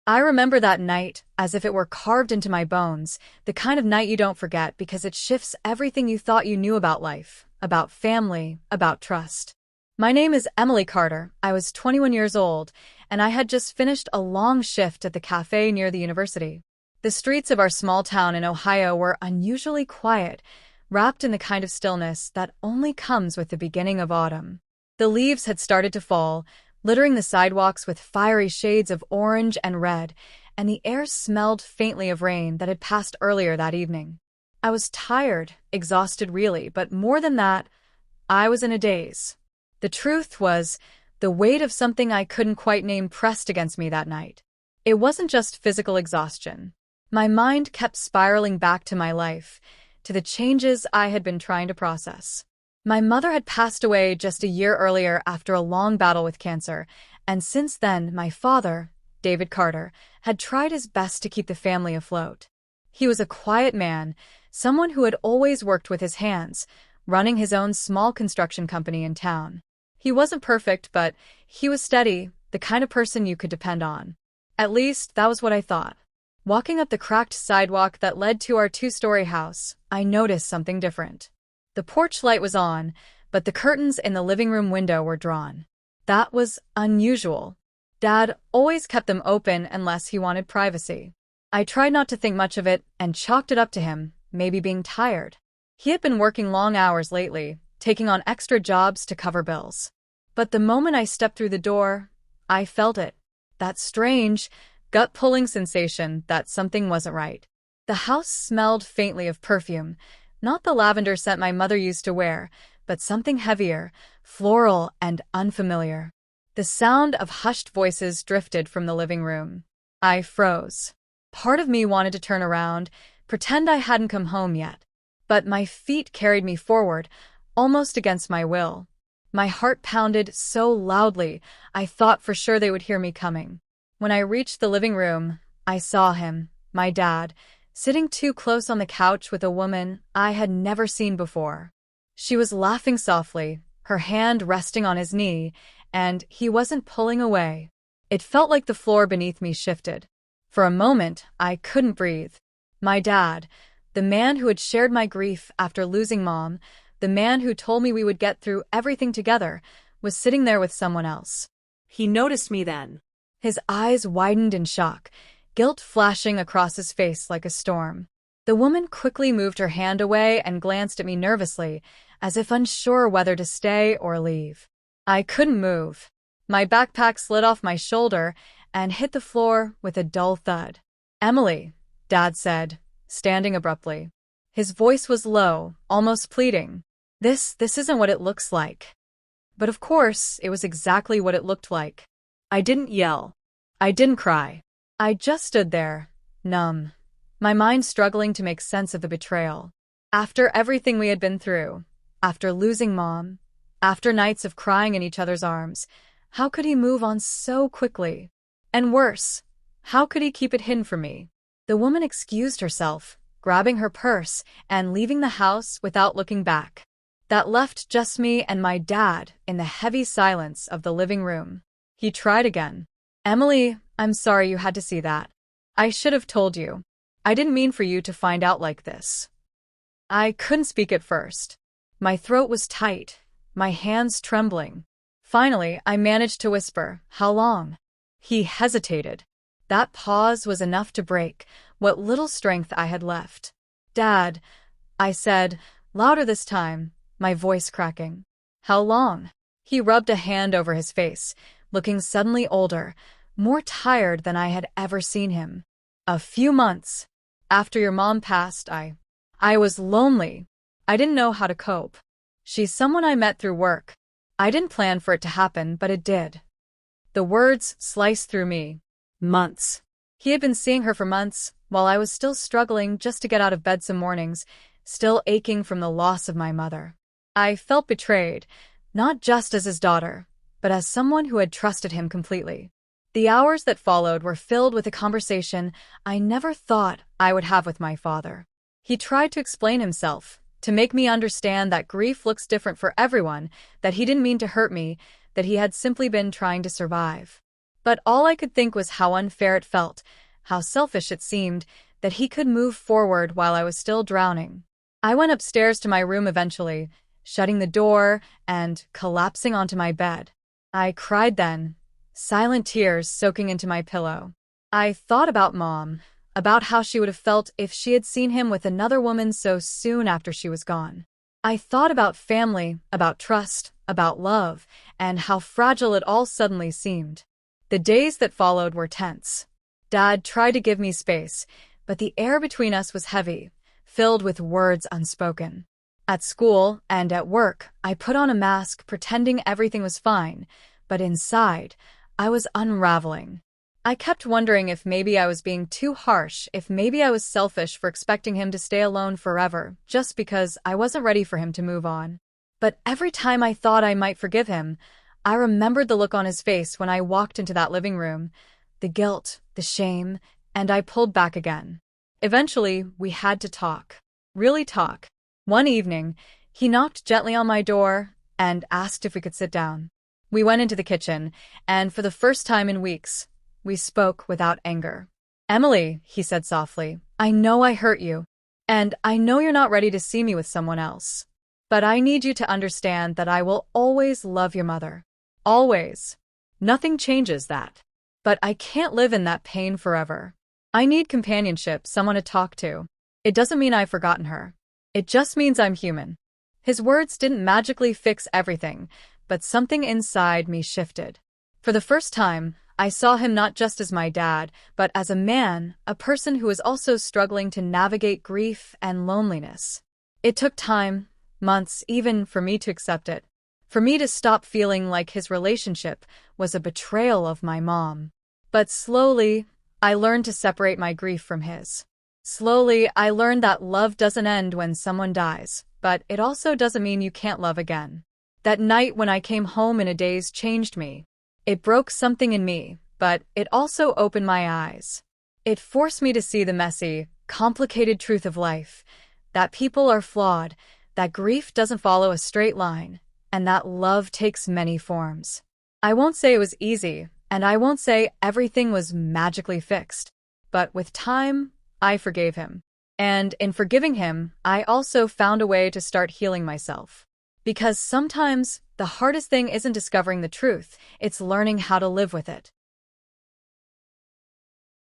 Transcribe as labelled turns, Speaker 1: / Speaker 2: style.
Speaker 1: I remember that night as if it were carved into my bones, the kind of night you don't forget because it shifts everything you thought you knew about life, about family, about trust. My name is Emily Carter. I was 21 years old, and I had just finished a long shift at the cafe near the university. The streets of our small town in Ohio were unusually quiet, wrapped in the kind of stillness that only comes with the beginning of autumn. The leaves had started to fall, littering the sidewalks with fiery shades of orange and red, and the air smelled faintly of rain that had passed earlier that evening. I was tired, exhausted really, but more than that, I was in a daze. The truth was, the weight of something I couldn't quite name pressed against me that night. It wasn't just physical exhaustion. My mind kept spiraling back to my life, to the changes I had been trying to process. My mother had passed away just a year earlier after a long battle with cancer, and since then my father, David Carter, had tried his best to keep the family afloat. He was a quiet man, someone who had always worked with his hands, running his own small construction company in town. He wasn't perfect, but he was steady, the kind of person you could depend on. At least, that was what I thought. Walking up the cracked sidewalk that led to our two-story house, I noticed something different. The porch light was on, but the curtains in the living room window were drawn. That was unusual. Dad always kept them open unless he wanted privacy. I tried not to think much of it and chalked it up to him, maybe being tired. He had been working long hours lately, taking on extra jobs to cover bills. But the moment I stepped through the door, I felt it. That strange, gut-pulling sensation that something wasn't right. The house smelled faintly of perfume, not the lavender scent my mother used to wear, but something heavier, floral and unfamiliar. The sound of hushed voices drifted from the living room. I froze. Part of me wanted to turn around, pretend I hadn't come home yet. But my feet carried me forward, almost against my will. My heart pounded so loudly, I thought for sure they would hear me coming. When I reached the living room, I saw him, my dad, sitting too close on the couch with a woman I had never seen before. She was laughing softly, her hand resting on his knee, and he wasn't pulling away. It felt like the floor beneath me shifted. For a moment, I couldn't breathe. My dad, the man who had shared my grief after losing Mom, the man who told me we would get through everything together, was sitting there with someone else.
Speaker 2: He noticed me then.
Speaker 1: His eyes widened in shock, guilt flashing across his face like a storm. The woman quickly moved her hand away and glanced at me nervously, as if unsure whether to stay or leave. I couldn't move. My backpack slid off my shoulder and hit the floor with a dull thud. "Emily," Dad said, standing abruptly. His voice was low, almost pleading. This isn't what it looks like." But of course, it was exactly what it looked like. I didn't yell. I didn't cry. I just stood there, numb, my mind struggling to make sense of the betrayal. After everything we had been through, after losing Mom, after nights of crying in each other's arms, how could he move on so quickly? And worse, how could he keep it hidden from me? The woman excused herself, grabbing her purse and leaving the house without looking back. That left just me and my dad in the heavy silence of the living room. He tried again. "Emily, I'm sorry you had to see that. I should have told you. I didn't mean for you to find out like this." I couldn't speak at first. My throat was tight, my hands trembling. Finally, I managed to whisper, "How long?" He hesitated. That pause was enough to break what little strength I had left. "Dad," I said, louder this time, my voice cracking. "How long?" He rubbed a hand over his face, looking suddenly older, more tired than I had ever seen him. "A few months. After your mom passed, I was lonely. I didn't know how to cope. She's someone I met through work. I didn't plan for it to happen, but it did." The words sliced through me. Months. He had been seeing her for months, while I was still struggling just to get out of bed some mornings, still aching from the loss of my mother. I felt betrayed, not just as his daughter, but as someone who had trusted him completely. The hours that followed were filled with a conversation I never thought I would have with my father. He tried to explain himself, to make me understand that grief looks different for everyone, that he didn't mean to hurt me, that he had simply been trying to survive. But all I could think was how unfair it felt, how selfish it seemed, that he could move forward while I was still drowning. I went upstairs to my room eventually, shutting the door and collapsing onto my bed. I cried then, silent tears soaking into my pillow. I thought about Mom, about how she would have felt if she had seen him with another woman so soon after she was gone. I thought about family, about trust, about love, and how fragile it all suddenly seemed. The days that followed were tense. Dad tried to give me space, but the air between us was heavy, filled with words unspoken. At school and at work, I put on a mask pretending everything was fine, but inside, I was unraveling. I kept wondering if maybe I was being too harsh, if maybe I was selfish for expecting him to stay alone forever, just because I wasn't ready for him to move on. But every time I thought I might forgive him, I remembered the look on his face when I walked into that living room, the guilt, the shame, and I pulled back again. Eventually, we had to talk. Really talk. One evening, he knocked gently on my door and asked if we could sit down. We went into the kitchen, and for the first time in weeks, we spoke without anger. "Emily," he said softly, "I know I hurt you, and I know you're not ready to see me with someone else. But I need you to understand that I will always love your mother. Always. Nothing changes that. But I can't live in that pain forever. I need companionship, someone to talk to. It doesn't mean I've forgotten her. It just means I'm human." His words didn't magically fix everything, but something inside me shifted. For the first time, I saw him not just as my dad, but as a man, a person who was also struggling to navigate grief and loneliness. It took time, months even, for me to accept it. For me to stop feeling like his relationship was a betrayal of my mom. But slowly, I learned to separate my grief from his. Slowly, I learned that love doesn't end when someone dies, but it also doesn't mean you can't love again. That night when I came home in a daze changed me. It broke something in me, but it also opened my eyes. It forced me to see the messy, complicated truth of life, that people are flawed, that grief doesn't follow a straight line, and that love takes many forms. I won't say it was easy, and I won't say everything was magically fixed, but with time, I forgave him. And in forgiving him, I also found a way to start healing myself. Because sometimes, the hardest thing isn't discovering the truth, it's learning how to live with it.